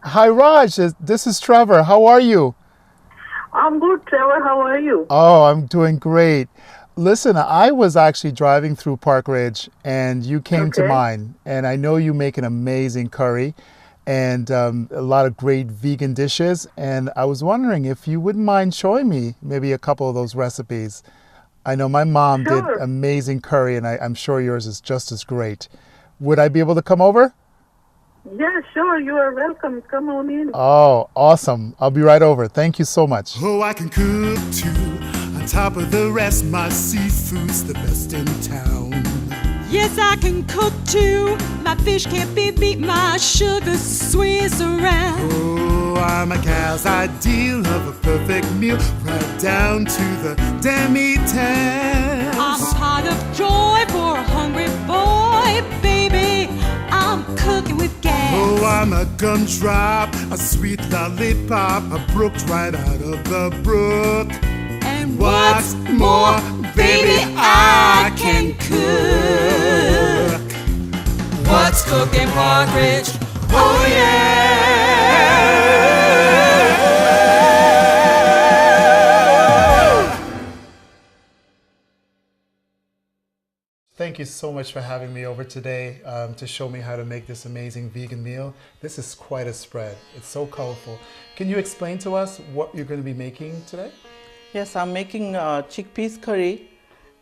Hi, Raj. This is Trevor. How are you? I'm good, Trevor. How are you? Oh, I'm doing great. Listen, I was actually driving through Park Ridge and you came to Okay. mind. And I know you make an amazing curry and a lot of great vegan dishes. And I was wondering if you wouldn't mind showing me maybe a couple of those recipes. I know my mom did Sure. amazing curry and I'm sure yours is just as great. Would I be able to come over? Yeah, sure. You are welcome. Come on in. Oh, awesome. I'll be right over. Thank you so much. Oh, I can cook too. On top of the rest, my seafood's the best in town. Yes, I can cook too. My fish can't be beat, my sugar Swiss around. Oh, I'm a gal's ideal of a perfect meal, right down to the demi-tasse. I'm pot of joy for a hungry boy, baby. I'm cooking with gas. Oh, I'm a gumdrop, a sweet lollipop, a brook right out of the brook. And What's more, baby, I can cook. What's cooking, Park Ridge? Oh, yeah! Thank you so much for having me over today to show me how to make this amazing vegan meal. This is quite a spread. It's so colorful. Can you explain to us what you're going to be making today? Yes, I'm making chickpeas curry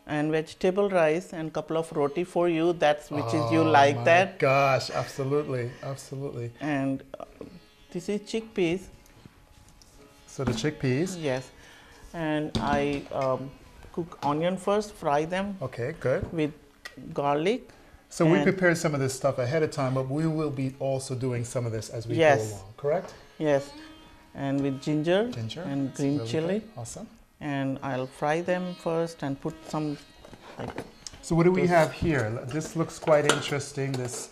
and vegetable rice and couple of roti for you. That's which is you like my that. Gosh, absolutely, absolutely. And this is chickpeas. So the chickpeas. Yes, and I cook onion first, fry them Okay, good. with garlic. So we And- prepared some of this stuff ahead of time, but we will be also doing some of this as we Yes. go along, correct? Yes, and with ginger, Ginger. and It's green really chili. good. Awesome. And I'll fry them first and put some like So what do we This- have here? This looks quite interesting. This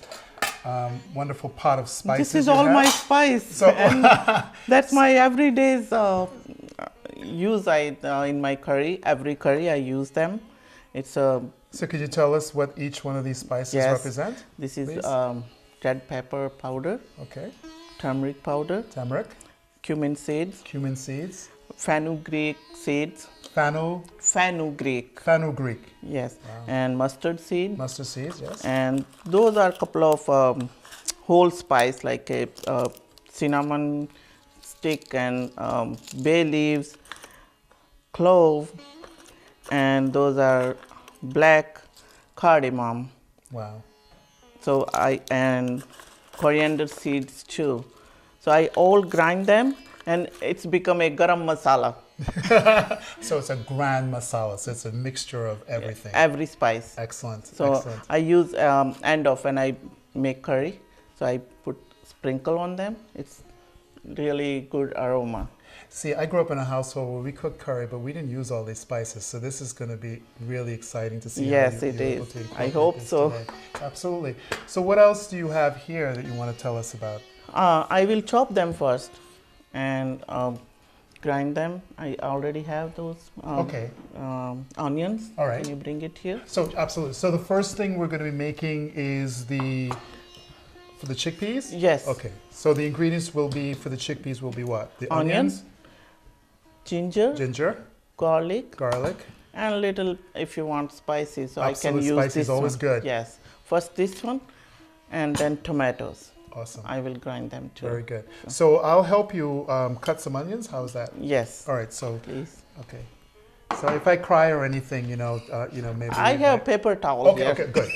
wonderful pot of spices. this is you all have. my spice, So- and that's my everyday's use. In my curry, every curry I use them. It's a So could you tell us what each one of these spices Yes. represent? this is Please. red pepper powder, Okay. turmeric powder, Turmeric, cumin seeds, cumin seeds, fenugreek seeds, fenugreek, fenugreek, yes, and mustard seed, mustard seeds, yes. and those are a couple of whole spice like a cinnamon stick and bay leaves, clove, and those are black cardamom. Wow. So and coriander seeds too. So I all grind them and it's become a garam masala. So it's a grand masala. So it's a mixture of everything. Every spice. Excellent. So Excellent. I use end of when I make curry. So I put sprinkle on them. It's really good aroma. See, I grew up in a household where we cooked curry, but we didn't use all these spices. So this is going to be really exciting to see. Yes, how it you're able is. to I incorporate hope this so. today. Absolutely. So what else do you have here that you want to tell us about? I will chop them first and grind them. I already have those Okay. onions. All right. Can you bring it here? So absolutely. So the first thing we're going to be making is for the chickpeas? Yes. Okay. So the ingredients will be for the chickpeas will be what? The Onions, ginger, ginger, garlic, garlic. and little if you want spicy. So Absolute I can use spicy is this always one. good. Yes. First this one, and then tomatoes. Awesome. I will grind them too. Very good. So I'll help you cut some onions. How's that? Yes. All right. So Please. okay. So if I cry or anything, maybe. I you have might- paper towel Okay. here. Okay. Good.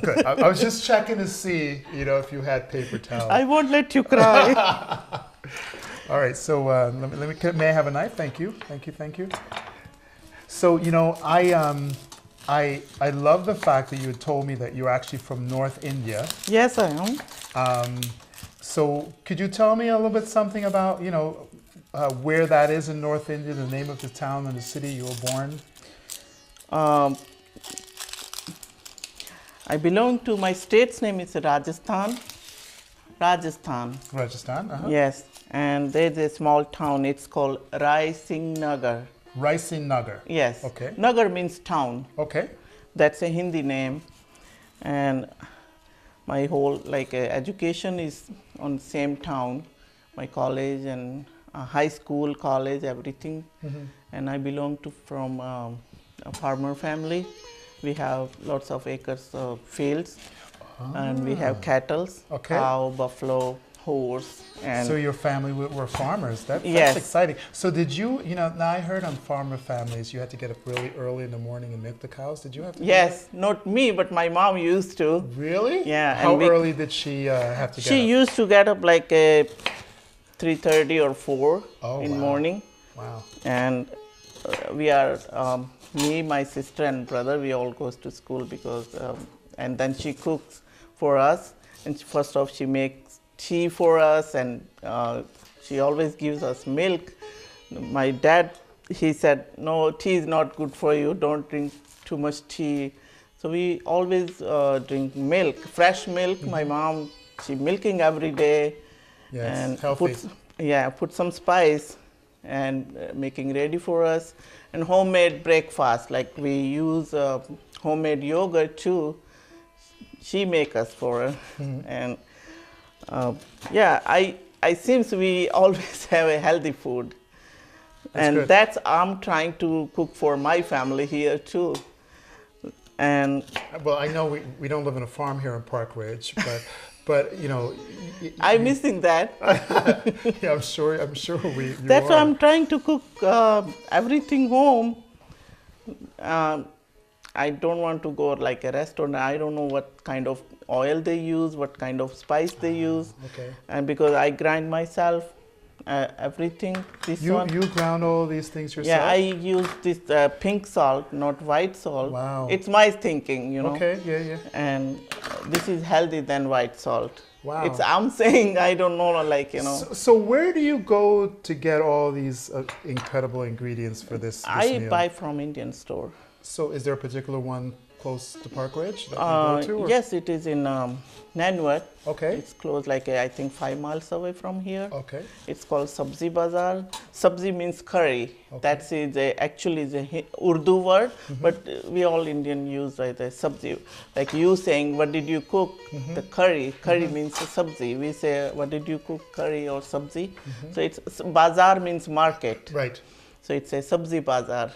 Good. I was just checking to see, if you had paper towels. I won't let you cry. All right. So may I have a knife? Thank you. Thank you. Thank you. So I love the fact that you had told me that you're actually from North India. Yes, I am. So could you tell me a little bit something about where that is in North India, the name of the town and the city you were born? I belong to my state's name is Rajasthan. Rajasthan. Rajasthan. Uh-huh. Yes, and there's a small town. It's called Rai Singh Nagar. Raisen Nagar. Yes. Okay. Nagar means town. Okay. That's a Hindi name, and my whole education is on same town. my college and high school, college, everything. And I belong to from a farmer family. We have lots of acres of fields, and we have cattle, cow, buffalo, horse. And so your family were farmers. That's Yes. exciting. So did you, now I heard on farmer families you had to get up really early in the morning and milk the cows. Did you have to do Yes, not me, but my mom used to. that? Really? Yeah, How and we- early did she have to get She up? used to get up like 3:30 or 4 Oh, in wow. morning. Wow. And we are me, my sister and brother, we all goes to school because and then she cooks for us, and first off she makes tea for us, and she always gives us milk. My dad, he said, no, tea is not good for you, don't drink too much tea. So we always drink milk, fresh milk. My mom, she milking every day. Yeah, it's And healthy. put some spice and making ready for us. And homemade breakfast, like we use homemade yogurt too. She make us for her. And yeah, I seems we always have a healthy food. And good. that's I'm trying to cook for my family here too. And Well, I know we don't live in a farm here in Park Ridge, but I'm missing that. yeah, I'm sure you That's are. why I'm trying to cook everything home. I don't want to go like a restaurant. I don't know what kind of oil they use, what kind of spice they use. Okay. And because I grind myself, everything. This You one. ground all these things yourself? Yeah, I use this pink salt, not white salt. Wow. It's my thinking, you know. Okay, yeah. And this is healthy than white salt. Wow. I'm saying I don't know, like, you know. So where do you go to get all these incredible ingredients for this I meal? buy from Indian store. So is there a particular one close to Park Ridge that you go to? Or? Yes, it is in Nanwat. Okay. It's close, like I think 5 miles away from here. Okay. It's called Sabzi Bazaar. Sabzi means curry. Okay. That's actually is a Urdu word, but we all Indian use the sabzi. Like you saying, what did you cook? The curry. Curry means sabzi. We say, what did you cook? Curry or sabzi. So it's bazaar means market. Right. So it's a Sabzi Bazaar,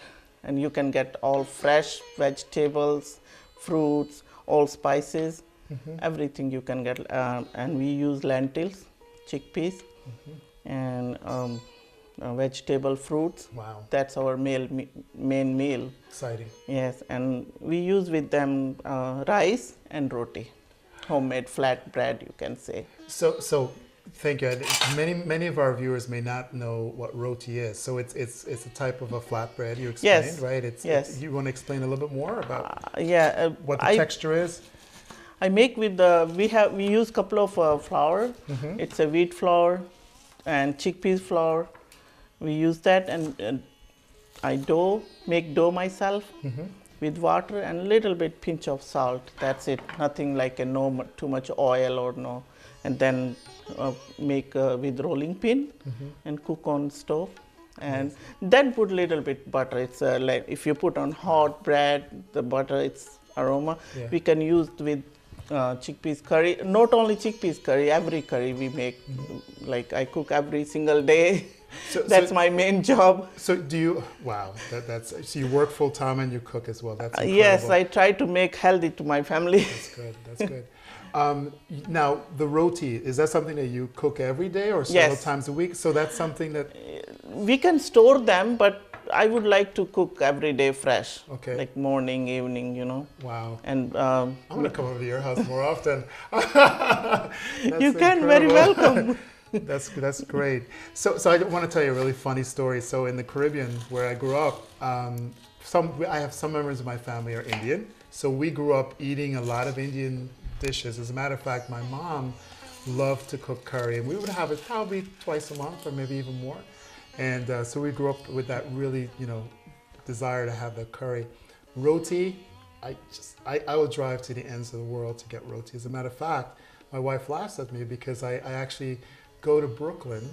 and you can get all fresh vegetables, fruits, all spices, everything you can get. And we use lentils, chickpeas, and vegetable fruits. Wow. That's our main meal. Exciting. Yes, and we use with them rice and roti, homemade flat bread, you can say. So thank you. Many of our viewers may not know what roti is. So it's a type of a flatbread. You explained, Yes. right? Yes. You want to explain a little bit more about what the I texture is? I make with we use couple of flour. It's a wheat flour and chickpeas flour. We use that, and I make dough myself with water and little bit pinch of salt. That's it. Nothing like too much oil or no. And then make with rolling pin and cook on stove. And then put little bit butter. It's like if you put on hot bread, the butter, it's aroma. Yeah. We can use with chickpeas curry. Not only chickpeas curry, every curry we make. Like I cook every single day. That's my main job. So do you? Wow, so you work full time and you cook as well. That's incredible. Yes, I try to make healthy to my family. That's good. That's good. Now the roti, is that something that you cook every day or several Yes. times a week? So that's something that. We can store them, but I would like to cook every day fresh. Okay. Like morning, evening, you know. Wow. And I'm gonna come over to your house more often. you can very welcome. That's great. So I want to tell you a really funny story. So in the Caribbean, where I grew up, I have some members of my family are Indian. So we grew up eating a lot of Indian dishes. As a matter of fact, my mom loved to cook curry, and we would have it probably twice a month or maybe even more. And so we grew up with that really, desire to have the curry. Roti, I will drive to the ends of the world to get roti. As a matter of fact, my wife laughs at me because I actually go to Brooklyn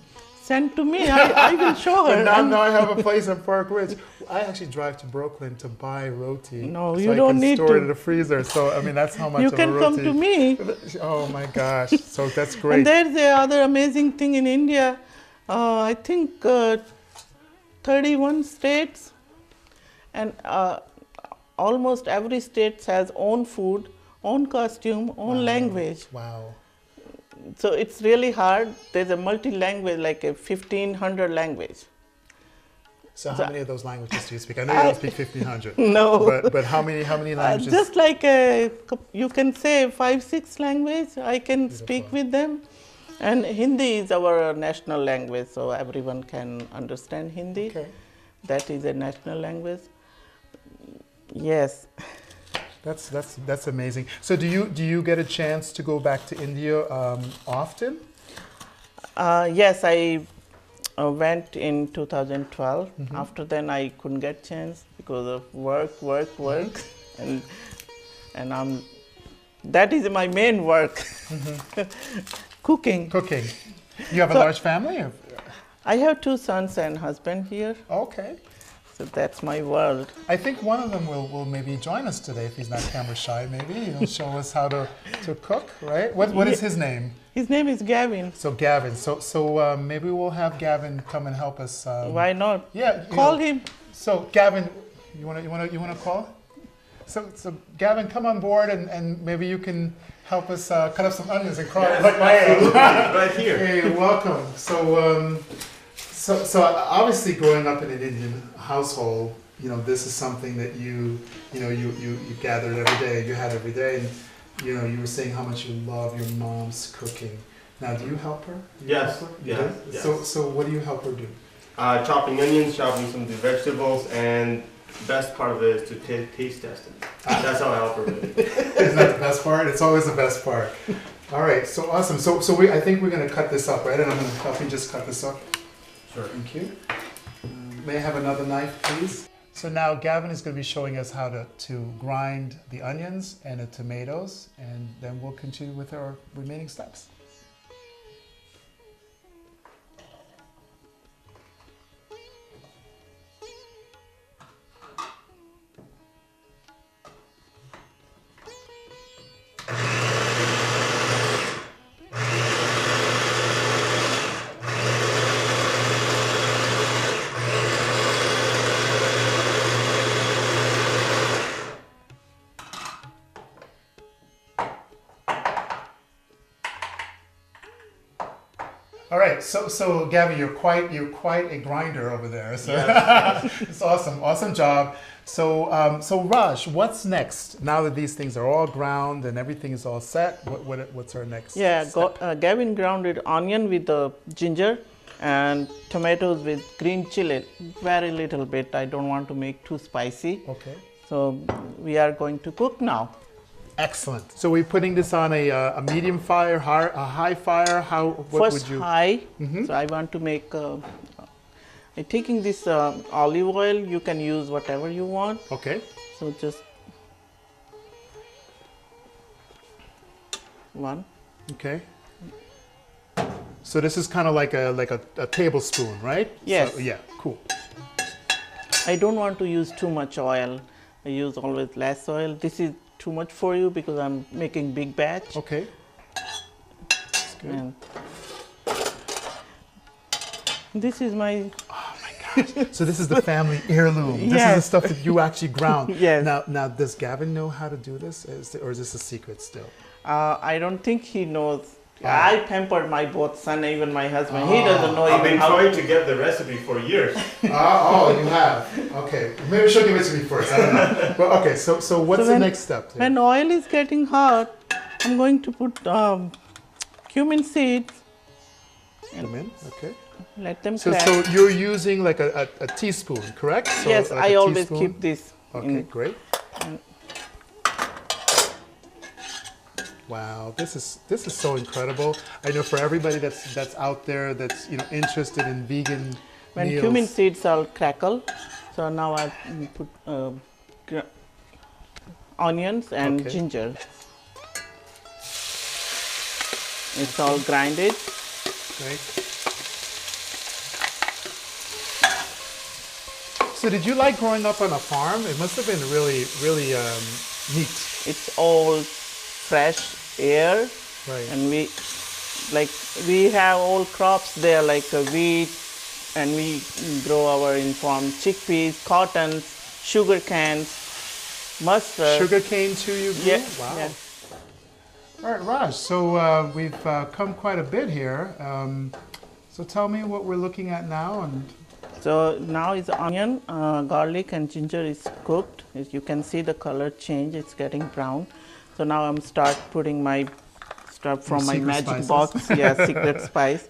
send to me. I will show her. But now I have a place in Park Ridge. I actually drive to Brooklyn to buy roti. No, so you I don't can need store to. it in the freezer. So I mean, that's how much You of can a come roti. to me. Oh my gosh! So that's great. And there's the other amazing thing in India. I think 31 states, and almost every state has own food, own costume, own language. Wow. So it's really hard. There's a multi-language, like a 1,500 language. So how many of those languages do you speak? I know you don't speak 1,500. No. But how many languages? Just like you can say 5-6 languages, I can speak with them. And Hindi is our national language, so everyone can understand Hindi. Okay. That is a national language. Yes. That's amazing. So do you get a chance to go back to India often? Yes, I went in 2012. After then, I couldn't get chance because of work, and that is my main work. Cooking. You have a large family? I have 2 sons and husband here, Okay. so that's my world. I think one of them will maybe join us today if he's not camera shy. Maybe he'll show us how to cook, right? What is his name? His name is Gavin. So Gavin. So maybe we'll have Gavin come and help us. Why not? Yeah. Call him. So Gavin, you wanna call? So Gavin, come on board and maybe you can help us cut up some onions and crawl like my Right here. Hey, welcome. So obviously growing up in an Indian household, this is something that you gathered every day, you had every day, and you were saying how much you love your mom's cooking. Now, do you help her? Yes. Yes. So what do you help her do? Chopping onions, chopping some of the vegetables, and best part of it is to taste test it. That's how I help her with it. Isn't that the best part? It's always the best part. All right, so awesome. So I think we're gonna cut this up, right? And I'm gonna help you just cut this up. Sure. Thank you. May I have another knife, please? So now Gavin is going to be showing us how to grind the onions and the tomatoes, and then we'll continue with our remaining steps. All right, so Gavin, you're quite a grinder over there. So Yes. it's awesome job. So Raj, what's next? Now that these things are all ground and everything is all set, what's our next? Yeah, step? Gavin grounded onion with the ginger and tomatoes with green chili, very little bit. I don't want to make too spicy. Okay. So we are going to cook now. Excellent. So we're putting this on a medium fire, a high fire. What First would you? high. So I want to make. I'm taking this olive oil. You can use whatever you want. Okay. So just one. Okay. So this is kind of like a tablespoon, right? Yes. So, yeah. Cool. I don't want to use too much oil. I use always less oil. This is too much for you because I'm making big batch. Okay. That's good. And this is my. Oh my gosh! So this is the family heirloom. This is the Yes. stuff that you actually ground. Yes. Now, does Gavin know how to do this, or is this a secret still? I don't think he knows. I pampered my both son, even my husband. He doesn't know I've even been how. trying to get the recipe for years. Oh, you have. Okay, maybe she'll give it to me first. I don't know. Well, okay. So what's the next step? When oil is getting hot, I'm going to put cumin seeds. Cumin. Okay. Let them So crack. you're using like a teaspoon, correct? So Yes, like I a always teaspoon? keep this. Okay, great. Wow, this is so incredible. I know for everybody that's out there that's interested in vegan When meals. cumin seeds all crackle, so now I put onions and Okay. ginger. It's all grinded. Right. So did you like growing up on a farm? It must have been really, really neat. It's all fresh air, Right. and we have all crops there like wheat, and we grow our farm chickpeas, cottons, sugar cans, mustard. Sugar cane too, you grew? Yeah. Wow. Yeah. All right, Raj, so we've come quite a bit here. So tell me what we're looking at now. And So now is onion, garlic and ginger is cooked. As you can see the color change, it's getting brown. So now I'm start putting my stuff from my secret magic spices. box, yeah, secret spice.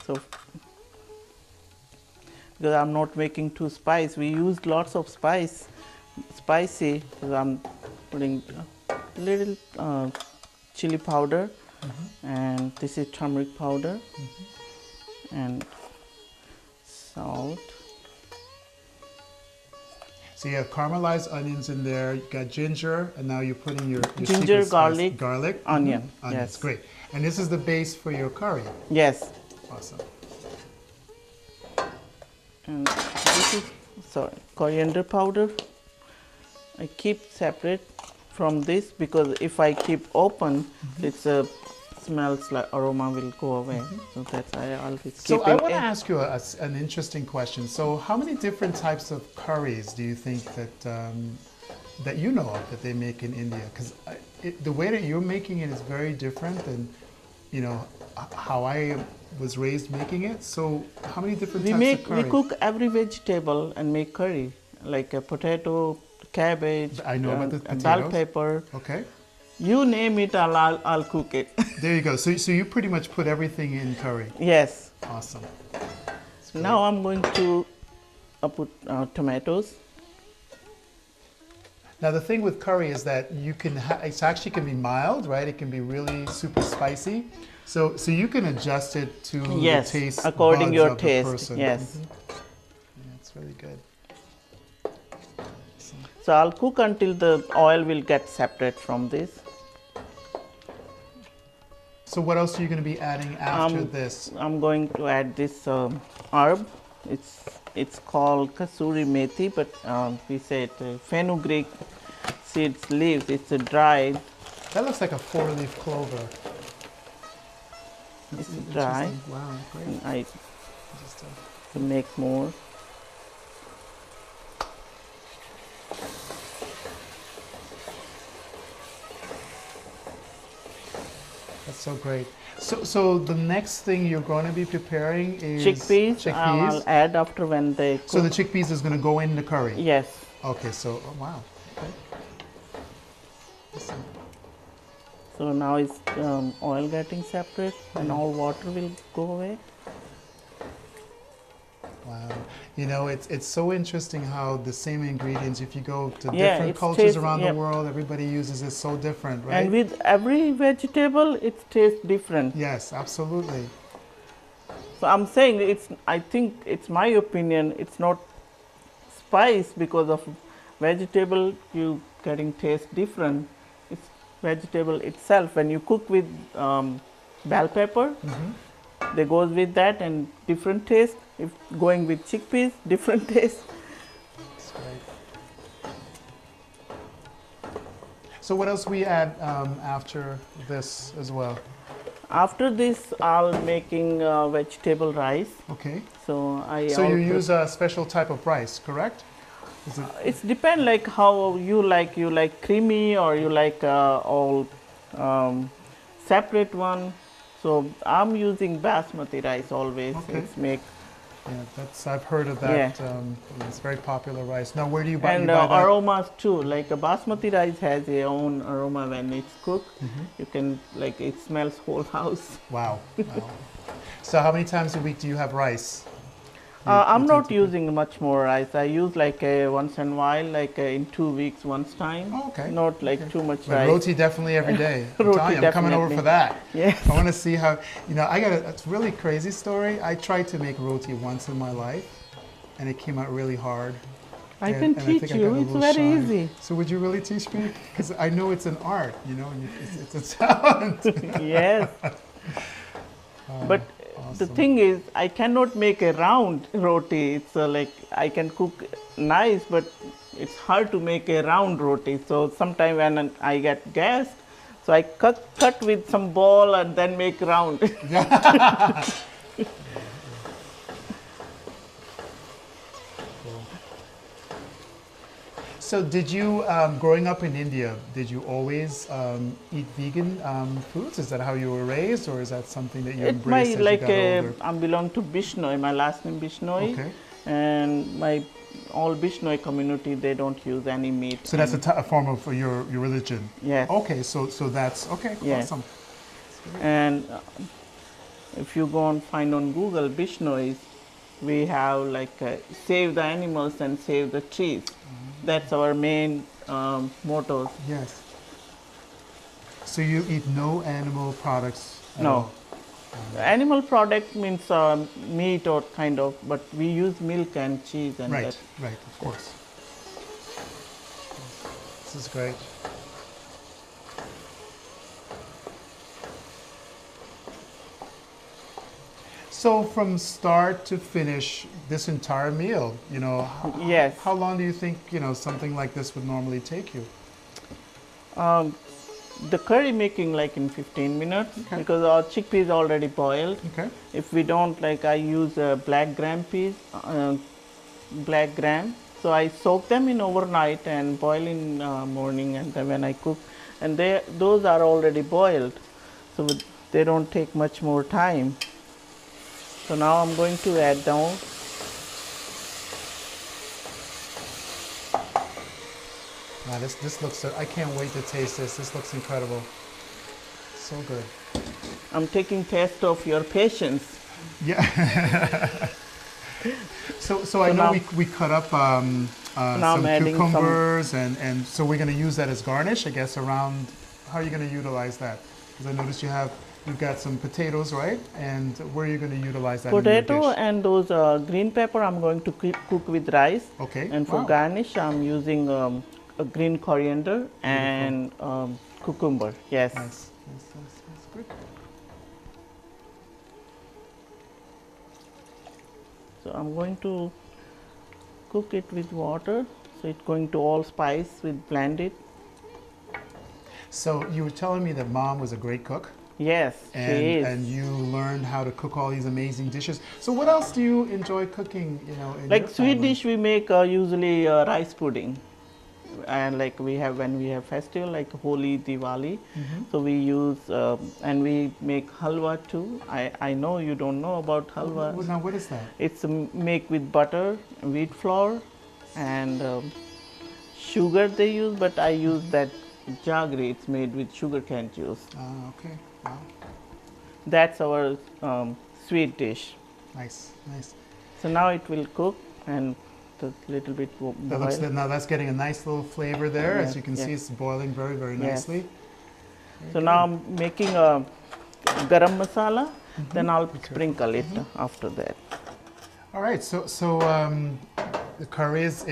So because I'm not making too spice, we used lots of spicy. So I'm putting a little chili powder, and this is turmeric powder, and salt. so you have caramelized onions in there, you got ginger, and now you're putting your Ginger, secret spice. garlic, onion. Mhm. Onions, Yes. great. And this is the base for your curry. Yes. Awesome. And this is coriander powder. I keep separate from this because if I keep open, it's smells like aroma will go away. So that's why I always keep So I it want to in. ask you an interesting question. So how many different types of curries do you think that that you know of that they make in India? Because the way that you're making it is very different than, you know, how I was raised making it. So how many different types of curry? We cook every vegetable and make curry, like a potato, cabbage, I know about the bell potatoes. pepper. Okay. You name it, I'll cook it. There you go. So you pretty much put everything in curry. Yes. Awesome. Now I'm going to put tomatoes. Now the thing with curry is that you can it actually can be mild, right? It can be really super spicy. So you can adjust it to Yes, the taste according buds your of the taste. person. Yes. Yeah, it's really good. So I'll cook until the oil will get separate from this. So what else are you going to be adding after this? I'm going to add this herb. It's called kasuri methi, but we say it fenugreek seeds leaves. It's a dried. That looks like a 4-leaf clover. It's Interesting. dry. Wow, great. And I Just, to make more. that's so great. So the next thing you're going to be preparing is Chickpeas. I'll add after when they cook. So the chickpeas is going to go in the curry. Yes. Okay. So wow. Okay. Awesome. So now it's oil getting separate, and all water will go away. Wow. You know, it's so interesting how the same ingredients, if you go to Yeah, different it's cultures taste- around yeah. the world, everybody uses it so different, right? And with every vegetable, it tastes different. Yes, absolutely. So I'm saying I think it's my opinion, it's not spice because of vegetable, you getting taste different. It's vegetable itself. When you cook with bell pepper, they goes with that and different taste. If going with chickpeas, different taste. That's great. So what else we add after this as well? After this, I'll making vegetable rice. Okay. So So you use a special type of rice, correct? Is it, It's depend like how you like. You like creamy or you like all separate one. So I'm using basmati rice always. Okay. It's make yeah, I've heard of that. Yeah. It's very popular rice. Now, where do you buy, and you buy that? aromas too. Like a basmati rice has its own aroma when it's cooked. You can like it smells whole house. Wow. Wow. So how many times a week do you have rice? I'm you not tend to- using much more rice. I use like once in a while, like in 2 weeks once time. Oh, okay. Not like too much But rice. roti definitely every day. I'm Roti telling you, I'm coming over for that. Yes. I want to see how, you know, I got a really crazy story. I tried to make roti once in my life, and it came out really hard. I And- can and teach think I got you. a It's little very shy. easy. So would you really teach me? Because I know it's an art, you know, and it's a talent. Yes. But the awesome. thing is, I cannot make a round roti. It's like I can cook nice, but it's hard to make a round roti. So sometimes when I get gas, so I cut with some ball and then make round. So did you, growing up in India, did you always eat vegan foods? Is that how you were raised, or is that something that you It's my embraced as like you got older? I belong to Bishnoi. My last name Bishnoi, Okay. and my all Bishnoi community, they don't use any meat. So that's a form of your religion? Yes. Okay, so that's, okay, Yeah. awesome. And if you go and find on Google Bishnois, we have like save the animals and save the trees. That's our main motto. Yes. So you eat no animal products at No. all? Animal product means meat or kind of, but we use milk and cheese and Right, that. right, of course. This is great. So from start to finish, this entire meal, you know, Yes. how long do you think, you know, something like this would normally take you? The curry making like in 15 minutes because our chickpeas already boiled. Okay. If we don't, like I use black gram peas, black gram. So I soak them in overnight and boil in morning, and then when I cook, and those are already boiled, so they don't take much more time. So now I'm going to add down. Wow, this looks, I can't wait to taste this. This looks incredible. So good. I'm taking test of your patience. Yeah. So I know now- we cut up some I'm adding some- cucumbers, and so we're going to use that as garnish, I guess, around, how are you going to utilize that? Because I noticed you've got some potatoes, right? And where are you going to utilize that in Potato your dish? and those green pepper I'm going to cook with rice. Okay. And for Wow. garnish, I'm using a green coriander and cucumber. Yes. Nice. That's good. So I'm going to cook it with water. So it's going to all spice with blended. So you were telling me that Mom was a great cook, Yes, she is. and you learned how to cook all these amazing dishes. So what else do you enjoy cooking? You know, in Like your sweet family? dish, we make usually rice pudding, and like we have when we have festival like Holi, Diwali. So we use and we make halwa too. I know you don't know about halwa. Now what is that? It's make with butter, wheat flour, and sugar they use, but I use that jaggery. It's made with sugar cane juice. Okay. Wow. That's our sweet dish. Nice. So now it will cook and a little bit That looks, boil. now that's getting a nice little flavor there. As Yeah, you can see, yeah. it's boiling very, very Yes. nicely. So now I'm making a garam masala. Then I'll sprinkle it after that. All right. So the curry is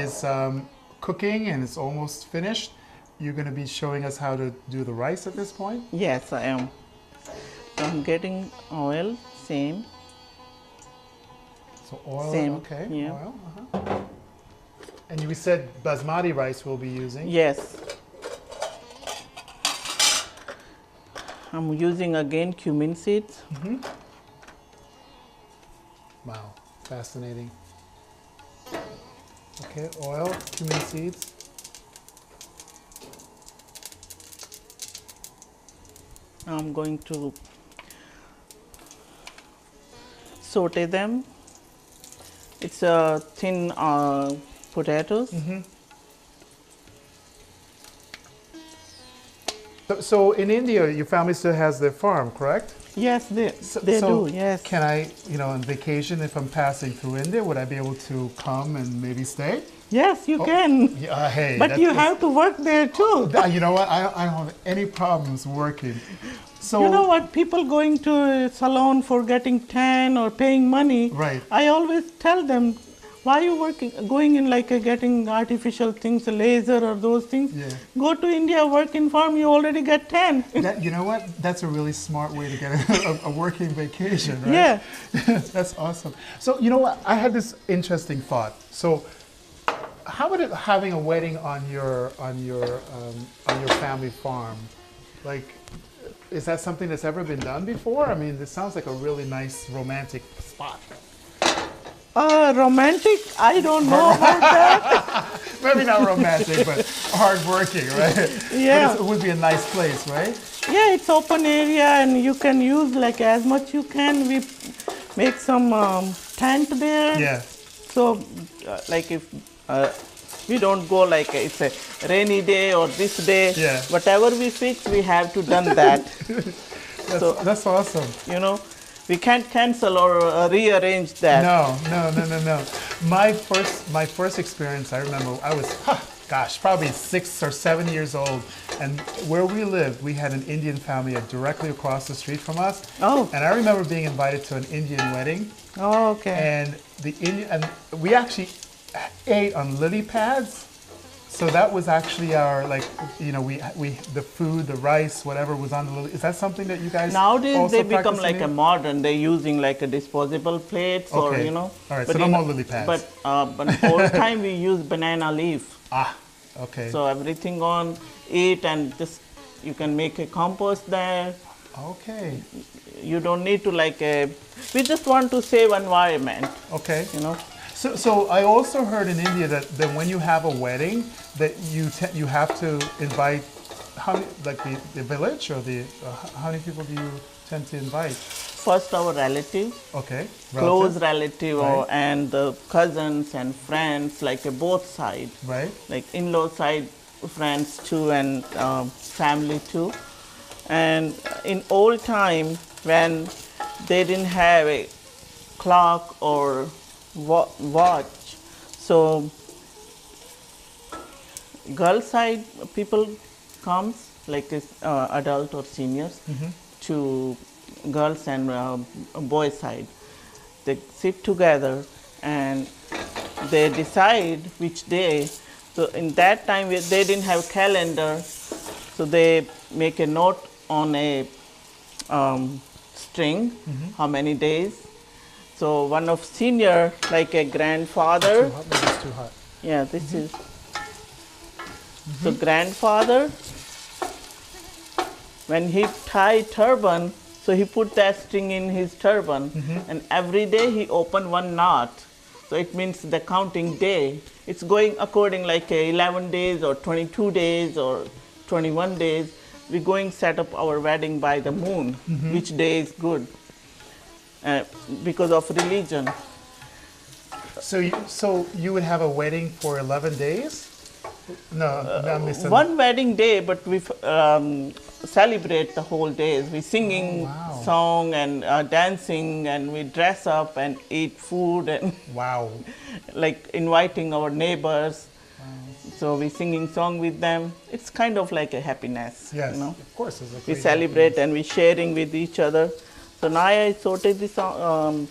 cooking and it's almost finished. You're going to be showing us how to do the rice at this point. Yes, I am. So I'm getting oil, same. So oil. Same, Okay. yeah. Oil. And we said basmati rice we'll be using. Yes. I'm using again cumin seeds. Wow. Fascinating. Okay. Oil, cumin seeds. Now I'm going to saute them. It's thin potatoes. So in India, your family still has their farm, correct? Yes, they So do. Yes. Can I, on vacation, if I'm passing through India, would I be able to come and maybe stay? Yes, you can. Yeah, hey. But you have to work there too. You know what? I don't have any problems working. So You know what? People going to a salon for getting tan or paying money. Right. I always tell them, why you going in like getting artificial things, laser or those things? Yeah. Go to India, work in farm. You already get tan. you know what? That's a really smart way to get a working vacation, right? Yeah. That's awesome. So you know what? I had this interesting thought. So how about it having a wedding on your family farm? Like, is that something that's ever been done before? I mean, this sounds like a really nice romantic spot. Romantic? I don't know about that. Maybe not romantic, but hardworking, right? Yeah. But it would be a nice place, right? Yeah, it's open area and you can use like as much you can. We make some tent there. Yeah. So like if we don't go like it's a rainy day or this day, Yeah. whatever we fix, we have to done that. That's awesome. You know, we can't cancel or rearrange that. No. My first experience, I remember I was, probably 6 or 7 years old, and where we lived, we had an Indian family directly across the street from us. Oh. And I remember being invited to an Indian wedding, Oh, okay. and we actually ate on lily pads. So that was actually our, like, you know, we the food, the rice, whatever was on the lily. Is that something that you guys Nowadays also they become practice like in a India? modern. They're using like a disposable plates or Okay. you know. All right, But so no in- more lily pads. But all time we use banana leaf. Okay. So everything on it and just you can make a compost there. Okay. You don't need to like we just want to save environment, Okay. you know. So I also heard in India that when you have a wedding, that you have to invite the village or how many people do you tend to invite? First our relative, Okay. close relative Right. and the cousins and friends like both sides. Right. Like in-law side friends too and family too. And in old time when they didn't have a clock or watch, so girl side people comes like adult or seniors to girls and boy side. They sit together and they decide which day. So in that time they didn't have calendar, so they make a note on a string how many days. So one of senior like a grandfather. Maybe it's too hot. Yeah, this is. So grandfather, when he tied turban, so he put that string in his turban, and every day he opened one knot. So it means the counting day. It's going according like 11 days or 22 days or 21 days. We're going set up our wedding by the moon, which day is good, because of religion. So you would have a wedding for 11 days? No, I'm missing. One wedding day, but we celebrate the whole days. We singing wow. song and dancing, and we dress up and eat food and Wow. like inviting our neighbors. So we singing song with them. It's kind of like a happiness, Yes, you know. of course. It's a We great celebrate and we sharing with each other. So now I sauteed these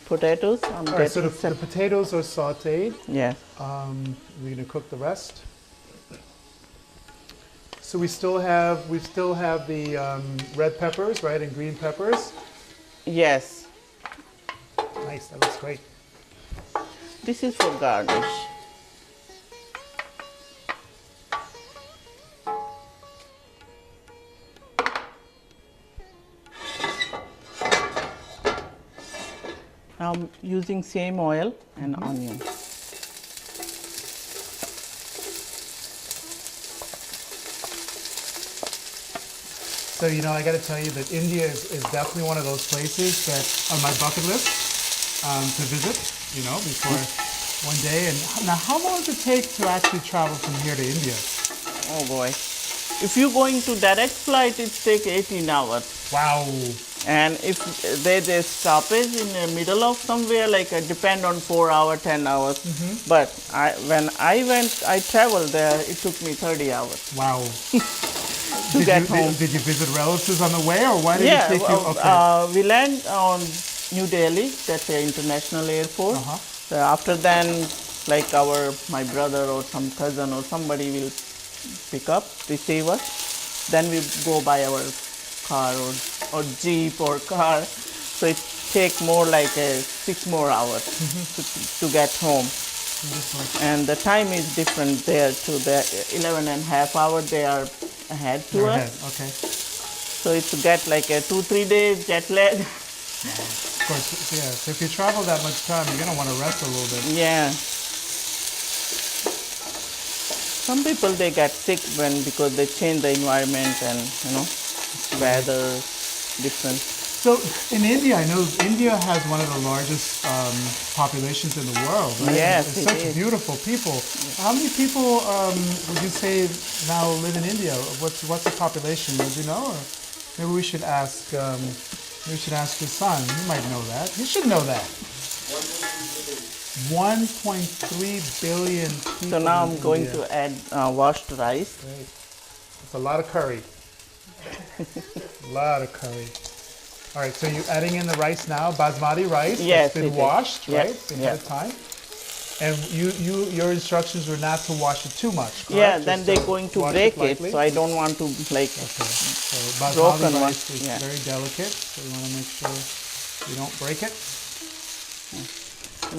potatoes. I'm All right, so getting the potatoes are sautéed. yeah. We're gonna cook the rest. So we still have the red peppers, right, and green peppers. Yes. Nice, that looks great. This is for garnish. I'm using same oil and onion. So I got to tell you that India is definitely one of those places that on my bucket list to visit. Before one day. And now, how long does it take to actually travel from here to India? Oh boy! If you're going to direct flight, it takes 18 hours. Wow. And if there's a stoppage in the middle of somewhere, like depend on 4 hours, 10 hours. But when I traveled there, it took me 30 hours. Wow. to get home. Did you visit relatives on the way, or why did Yeah, it take you? Okay. we land on New Delhi, that's an international airport. So after then, like my brother or some cousin or somebody will pick up, receive us. Then we go by our car or jeep or car. So it take more like 6 more hours to get home. Beautiful. And the time is different there too. The 11 and a half hour they are ahead to You're us. ahead. Okay. So it's get like a 2-3 days jet lag. Of course, yeah. So if you travel that much time, you're gonna want to rest a little bit. Yeah. Some people they get sick because they change the environment and weather different. So in India, I know India has one of the largest populations in the world, right? Yes, It's it such is. beautiful people. How many people would you say now live in India? What's the population? Would you know? Or maybe we should ask. Maybe we should ask your son. He might know that. He should know that. 1.3 billion people. So now in I'm going India. to add washed rice. Great. It's a lot of curry. A lot of curry. All right, so you're adding in the rice now, basmati rice Yes, that's been it is. washed, Yes, right, ahead of time. And your instructions were not to wash it too much, correct? Yeah, Just then they're going to wash break it, lightly? so I don't want to like. Okay, so basmati Broken one, rice is yeah. very delicate, so you want to make sure you don't break it.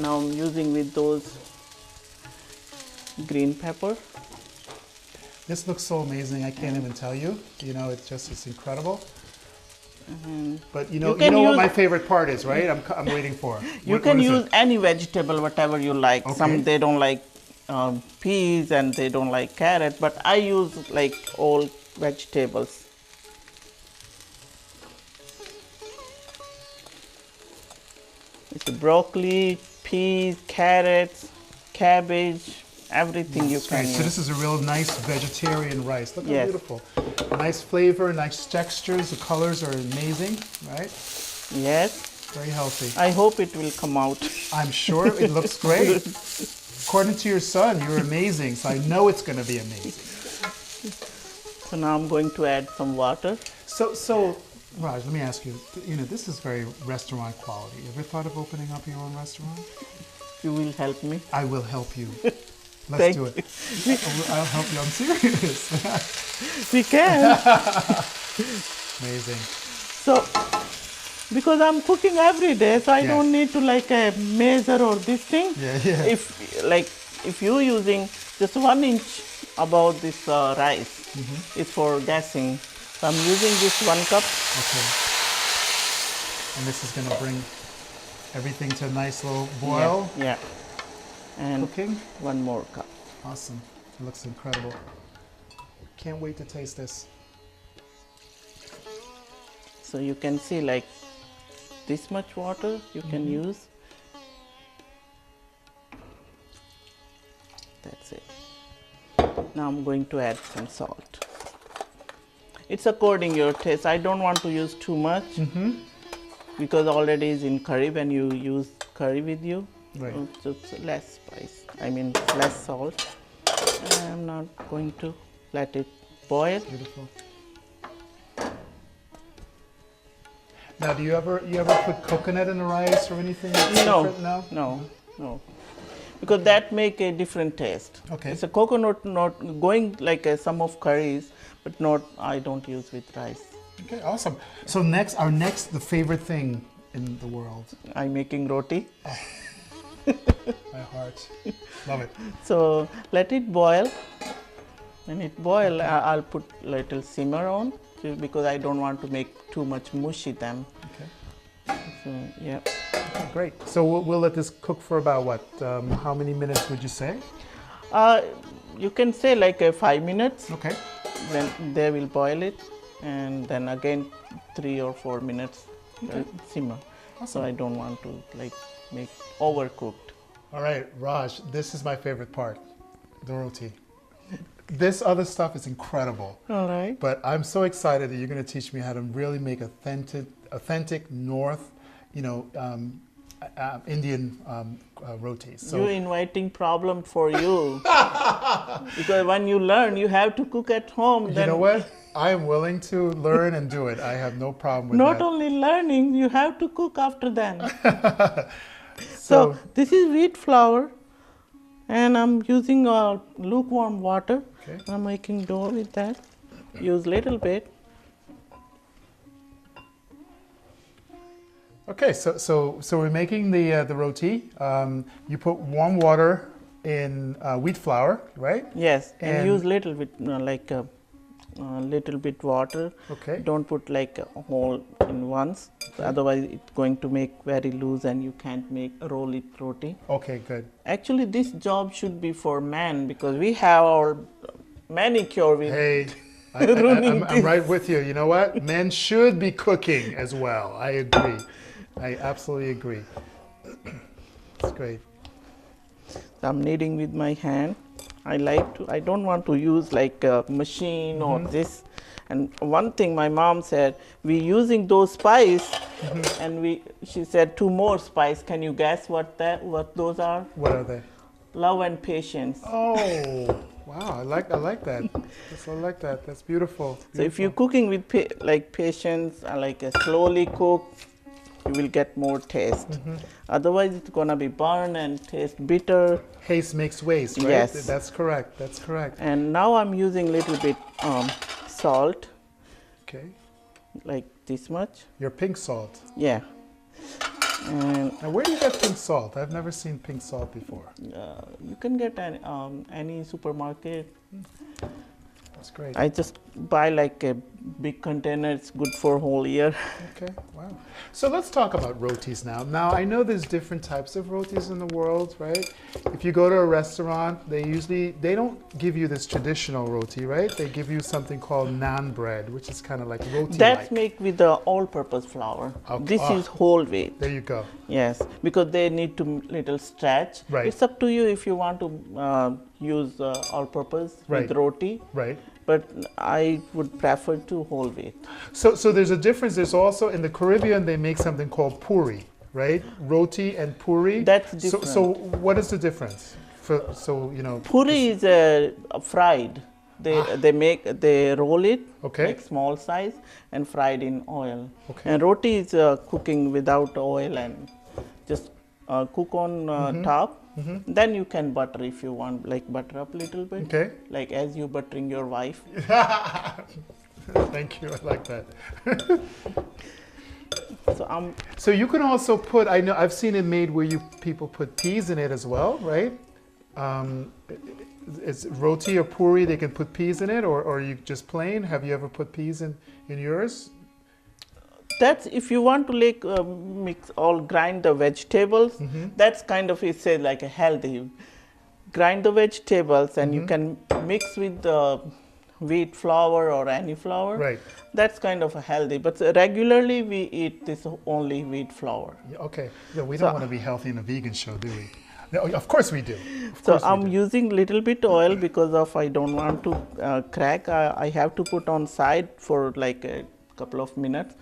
Now I'm using with those green pepper. This looks so amazing, I can't even tell you. You know, it's incredible. But you know can what use- my favorite part is, right? I'm waiting for. You What can is use it? any vegetable, whatever you like. Okay. Some they don't like peas and they don't like carrot, but I use like all vegetables. It's broccoli, peas, carrots, cabbage, everything you can Great. So use. this is a real nice vegetarian rice. Look how Yes. beautiful. Nice flavor, nice textures. The colors are amazing, right? Yes, Very healthy. I hope it will come out. I'm sure it looks great. According to your son, you're amazing. So I know it's going to be amazing. So now I'm going to add some water. So Raj, let me ask you. You know, this is very restaurant quality. Ever thought of opening up your own restaurant? You will help me. I will help you. Let's Thank do it. I'll help you. I'm serious. We can. Amazing. So, because I'm cooking every day, so I Yes. don't need to like measure or this thing. Yeah. If you're using just 1 inch above this rice, Mm-hmm. it's for gassing. So I'm using this 1 cup. Okay. And this is going to bring everything to a nice little boil. Yeah. And Cooking. 1 more cup. Awesome. It looks incredible. Can't wait to taste this. So you can see like this much water you can use. That's it. Now I'm going to add some salt. It's according your taste. I don't want to use too much because already is in curry when you use curry with you. Right. So it's less spice. I mean less salt. I'm not going to let it boil. Beautiful. Now, do you ever put coconut in the rice or anything No, different? no. Because that make a different taste. Okay. It's a coconut not going like some of curries, but not I don't use with rice. Okay, awesome. So the favorite thing in the world. I'm making roti. My heart. Love it. So let it boil. When it boil, I'll put little simmer on because I don't want to make too much mushy them. Okay. So yeah. Okay, great. So we'll let this cook for about what? How many minutes would you say? You can say like 5 minutes. Okay. Then they will boil it, and then again 3 or 4 minutes simmer. So I don't want to like make overcooked. All right, Raj, this is my favorite part, the roti. This other stuff is incredible, All right. but I'm so excited that you're going to teach me how to really make authentic North, Indian rotis. So You're inviting problem for you because when you learn, you have to cook at home. you Then know what? I am willing to learn and do it. I have no problem with not that. only learning, you have to cook after that. So- So this is wheat flour, and I'm using lukewarm water. Okay. I'm making dough with that. Use little bit. Okay, so we're making the roti. You put warm water in wheat flour, right? Yes, and And- use little bit like a little bit water. Okay. Don't put like a whole in once, otherwise it's going to make very loose and you can't make roll it roti. Okay, good. Actually, this job should be for men because we have our manicure with Hey, Ruining I'm right with you. You know what? Men should be cooking as well. I agree. I absolutely agree. That's great. I'm kneading with my hand. I don't want to use like a machine or this. And one thing my mom said, we using those spice, and she said 2 more spice. Can you guess what those are? What are they? Love and patience. Oh, wow! I like that. Yes, I like that. That's beautiful. So if you're cooking with patience, like a slowly cook, you will get more taste. Otherwise, it's gonna be burned and taste bitter. Haste makes waste, right? Yes. That's correct. That's correct. And now I'm using little bit salt, Okay. like this much. Your pink salt. Yeah. And Now, where do you get pink salt? I've never seen pink salt before. you can get any supermarket. That's great. I just buy like a big container. It's good for a whole year. Okay, wow. So let's talk about rotis now. Now, I know there's different types of rotis in the world, right? If you go to a restaurant, they don't give you this traditional roti, right? They give you something called naan bread, which is kind of like roti. That's made with the all-purpose flour. Okay. This Ah. is whole wheat. There you go. Yes, because they need to little stretch. Right. It's up to you if you want to use all-purpose Right. with roti. Right. But I would prefer to whole wheat. So there's a difference. There's also in the Caribbean they make something called puri, right? Roti and puri. That's So different. what is the difference? So you know. Puri is fried. They roll it Okay. like small size and fried in oil. Okay. And roti is cooking without oil and just cook on top. Then you can butter if you want, like butter up a little bit. Okay. Like as you buttering your wife. Thank you. I like that. So So you can also put. I know I've seen it made where people put peas in it as well, right? Is roti or puri? They can put peas in it, or you just plain? Have you ever put peas in yours? that's if you want to like mix all grind the vegetables. That's kind of it says like a healthy. Grind the vegetables and you can mix with the wheat flour or any flour. Right. That's kind of a healthy. But regularly we eat this only wheat flour. Yeah, okay. Yeah, we don't want to be healthy in a vegan show, do we? No, of course we do. Of So course we I'm do. using little bit oil because of I don't want to crack. I have to put on side for like a couple of minutes,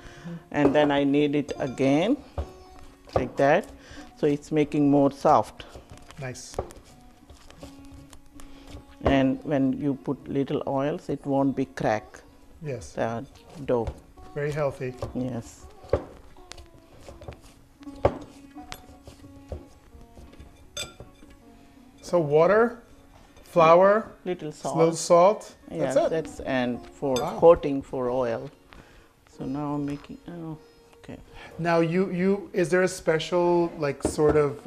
and then I knead it again, like that. So it's making more soft. Nice. And when you put little oils, it won't be crack Yes. the dough. Very healthy. Yes. So water, flour, Little salt. little salt. Yeah, That's it. and for Wow. coating for oil. So now I'm making. Oh, okay. Now you is there a special like sort of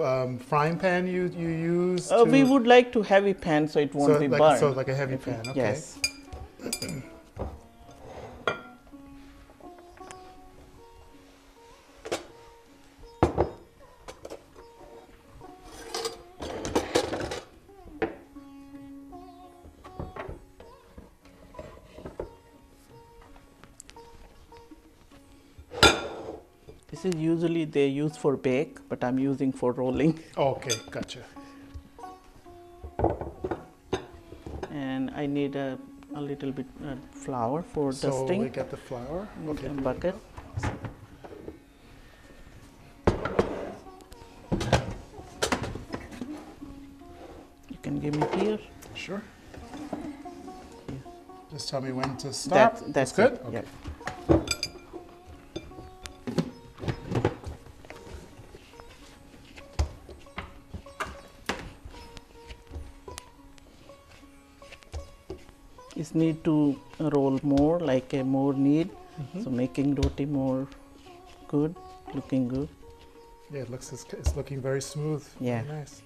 frying pan you use? We would like to heavy pan so it won't be burned. So like a heavy pan. Okay. Yes. This is usually they use for bake, but I'm using for rolling. Okay, gotcha. And I need a little bit flour for So dusting. we get the flour. Okay. A bucket. You can give me here. Sure. Just tell me when to stop. That's good. it, Okay. yeah. It need to roll more, like a more knead, so making roti more good, looking good. Yeah, it's looking very smooth. Yeah. Very nice.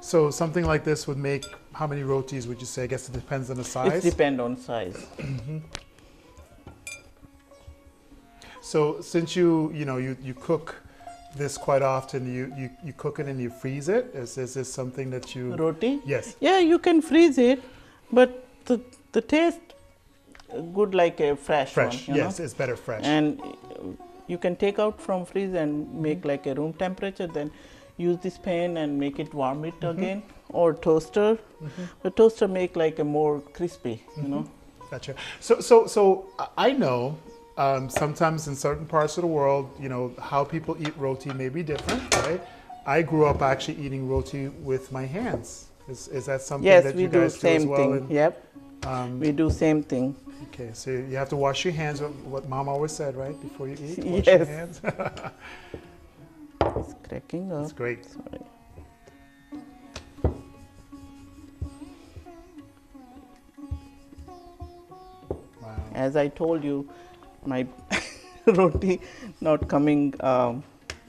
So something like this would make how many rotis would you say? I guess it depends on the size. It depends on size. So since you cook this quite often, you cook it and you freeze it. Is this something that you? Roti? Yes. Yeah, you can freeze it, but the taste good like a fresh one. Fresh. You Yes, know? it's better fresh. And you can take out from freeze and make like a room temperature. Then use this pan and make it warm it again, or toaster. The toaster make like a more crispy. You know. Gotcha. So I know sometimes in certain parts of the world, how people eat roti may be different, right? I grew up actually eating roti with my hands. Is that something Yes, that we you do guys do same as well? thing. And, Yep. We do same thing. okay, so you have to wash your hands. What Mom always said, right? Before you eat, wash your Yes. hands. It's cracking up. That's great. Sorry. Wow. As I told you, my roti not coming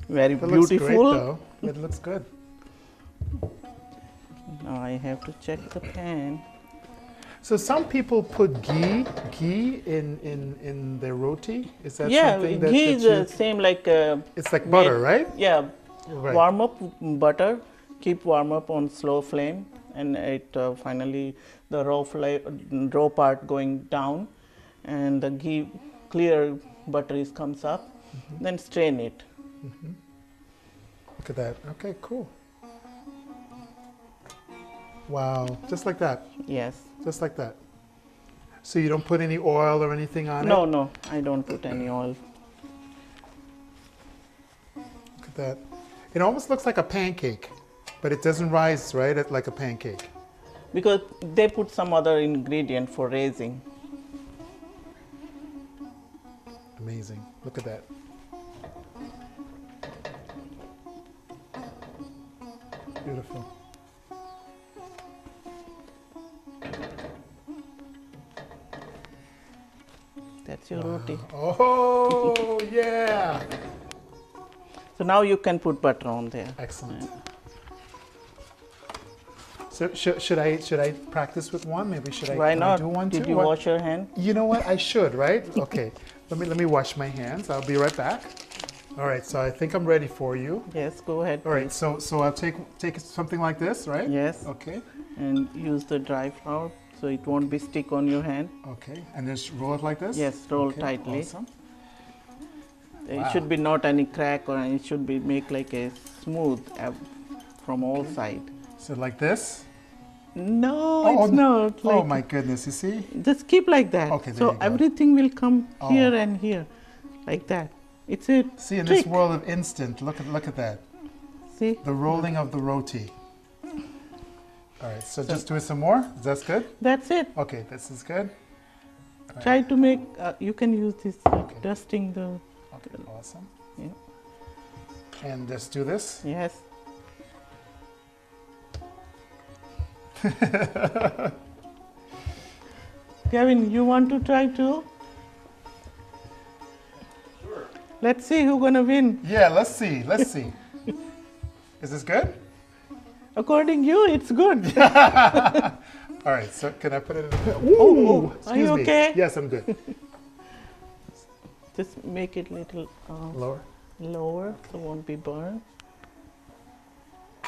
very It looks great, beautiful. though. It looks good. Now I have to check the pan. So some people put ghee in their roti. Is that Yeah, something that, ghee that is you, the same like it's like butter, right? yeah. Right. Warm up butter, keep warm up on slow flame, and it finally the raw part going down, and the ghee clear butter is comes up. Then strain it. Look at that. Okay, cool. Wow, just like that. Yes. Just like that. So you don't put any oil or anything on No, it? no, I don't put any oil. Look at that. It almost looks like a pancake, but it doesn't rise, right, like a pancake. Because they put some other ingredient for raising. Amazing. Look at that. Beautiful. That's your roti. Oh, yeah. So now you can put butter on there. Excellent. So should I practice with one? Maybe should I? Why can I not? do one Did too? you What- wash your hand? You know what? I should, right? Okay. Let me wash my hands. I'll be right back. All right. So I think I'm ready for you. Yes, go ahead. All right. please. So I'll take something like this, right? Yes. Okay. And use the dry flour so it won't be stick on your hand. Okay. And just roll it like this. Yes, roll Okay, tightly. Awesome. It Wow. should be not any crack, or it should be make like a smooth from all sides. So like this. No, Oh, it's not. Oh Like, my goodness! You see? just keep like that. Okay, there so you go. everything will come Oh. here and here, like that. It's a See, in trick. this world of instant, look at that. See, The rolling of the roti. All right. So just do it some more. That's good. that's it. Okay. This is good. Try to make. You can use this dusting the. Okay. Awesome. Yeah. And just do this. Yes. Kevin, you want to try too? Sure. Let's see who's gonna win. Yeah. Let's see. Let's see. Is this good? According you, it's good. All right. So can I put it in? The... Oh, are Excuse you me. okay? Yes, I'm good. Just make it little Lower. lower so it won't be burned.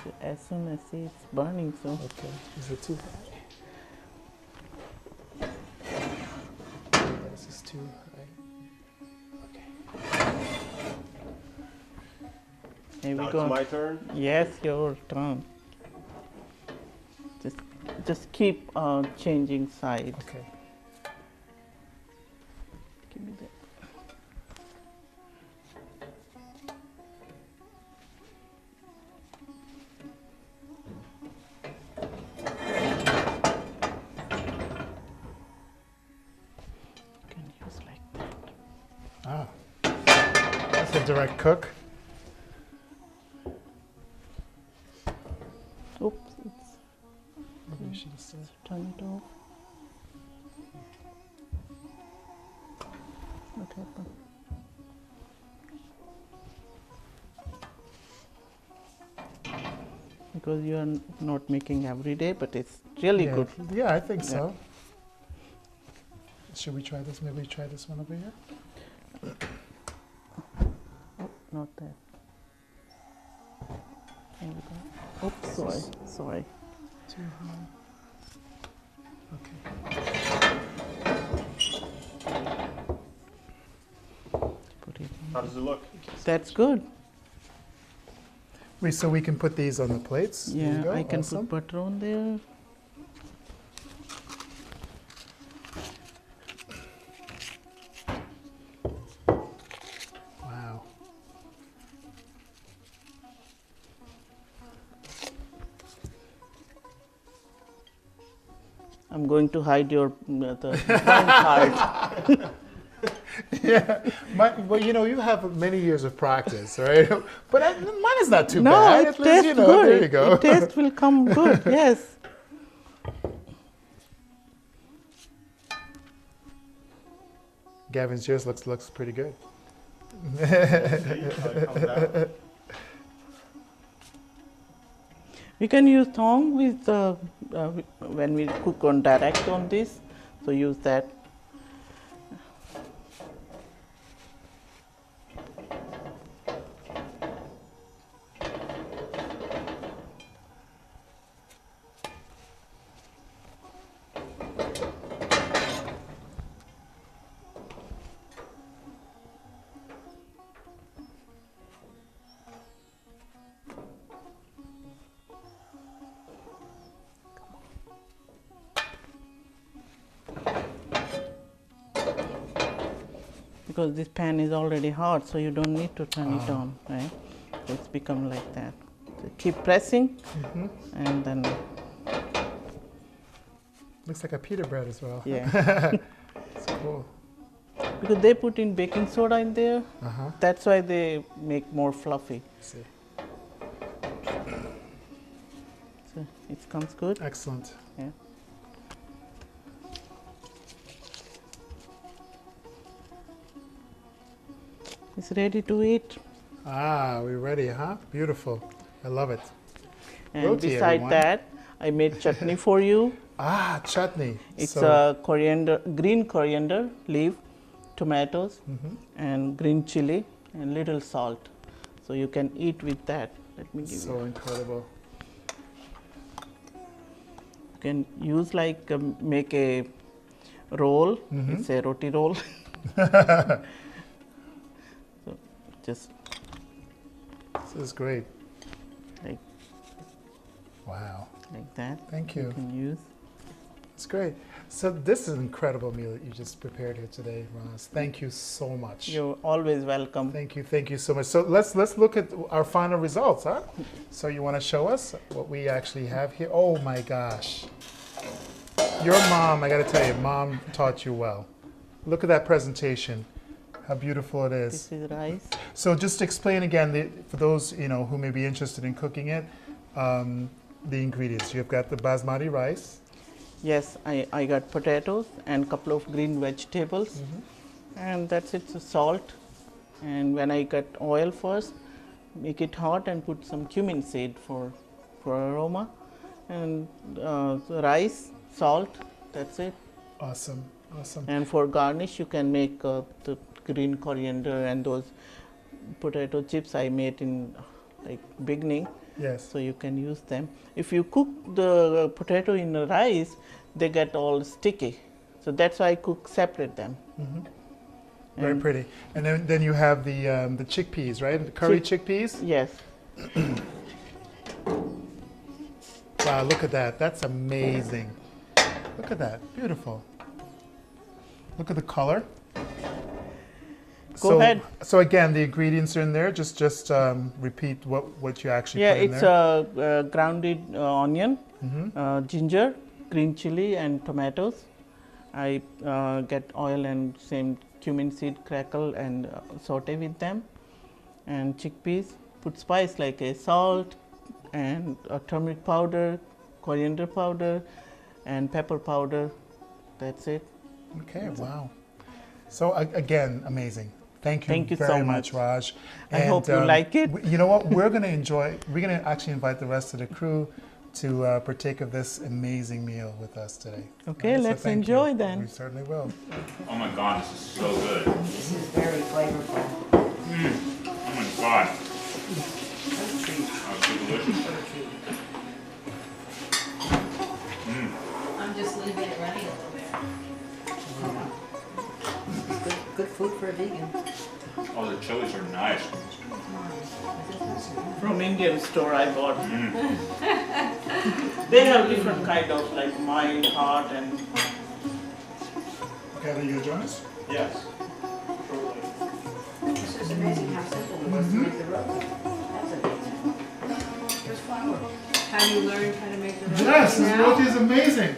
So as soon as see it's burning, so Okay. Is it too high? This is too high. Okay. here Now we it's go. my turn. Yes, your turn. Just keep changing side. Okay. Give me that. You can use like that. Ah. That's a direct cook. Oops, it's Maybe we should have said. turn it off. What happened? because you are not making every day, but it's really Yeah. good. Yeah, I think Yeah. so. Should we try this? Maybe try this one over here. Oh, not that. There we go. Oops, sorry, sorry. Okay. Put it How does it look? That's good. Wait, so we can put these on the plates? There you Yeah, go. I can Awesome. put butter on there. Wow. I'm going to hide your the brown part. Yeah, well, you know, you have many years of practice, right? But mine is not too No, bad. it At least, tastes you know, good. there you go. It taste will come good. Yes. Gavin's yours looks pretty good. See how it comes out? We can use thong with when we cook on direct on this. So use that. Because this pan is already hot, so you don't need to turn it on, right? So it's become like that. So keep pressing, and then Looks like a pita bread as well. yeah. It's cool. Because they put in baking soda in there, Uh-huh. that's why they make more fluffy. See. So it comes good. Excellent. Yeah. It's ready to eat. Ah, we're ready, huh? Beautiful. I love it. And Roti, beside everyone. that, I made chutney for you. Ah, chutney. It's So- a coriander, green coriander leaf, tomatoes, Mm-hmm. and green chili, and little salt. So you can eat with that. Let me give So incredible. you can use like make a roll. Mhm. It's a roti roll. So just This is great. like Wow. that. Thank You you. can use. It's great. So this is an incredible meal that you just prepared here today, Roz. Thank you so much. You're always welcome. Thank you so much. So let's look at our final results, huh? So you want to show us what we actually have here? Oh my gosh. Your mom, I got to tell you, mom taught you well. Look at that presentation. How beautiful it is. This is rice. So just explain again, for those who may be interested in cooking it, the ingredients. You've got the basmati rice. Yes, I got potatoes and couple of green vegetables, and that's it. So salt, and when I got oil first, make it hot and put some cumin seed for aroma, and rice, salt. That's it. Awesome, awesome. And for garnish, you can make the green coriander and those potato chips I made in like beginning. Yes. So you can use them. If you cook the potato in the rice, they get all sticky. So that's why I cook separate them. Very And- pretty. And then you have the chickpeas, right? The curry chickpeas. Yes. Wow, look at that. That's amazing. Look at that. Beautiful. Look at the color. Go ahead. So again, the ingredients are in there. Just repeat what you actually Yeah, put in it's there. grounded onion, ginger, green chili, and tomatoes. I get oil and same cumin seed crackle and saute with them. And chickpeas, put spice like a salt and turmeric powder, coriander powder, and pepper powder. That's it. Okay, wow. So again, amazing. Thank you, Thank you very so much, much. Raj. I hope you like it. You know what? We're going to actually invite the rest of the crew to partake of this amazing meal with us today. Okay, Right? So let's thank enjoy you. then. We certainly will. Oh my God, this is so good. This is very flavorful. Oh my God. What a treat. Oh, it's so delicious. What a treat. I'm just leaving it running a little bit. Good food for a vegan. Oh, the chilies are nice. From Indian store I bought. They have different kind of like mild, hot, and Okay, are you going to join us? Yes. This is amazing how simple it was to make the roti. That's amazing. Here's flour. How do you learn how to make the roti Yes, this now? roti is amazing.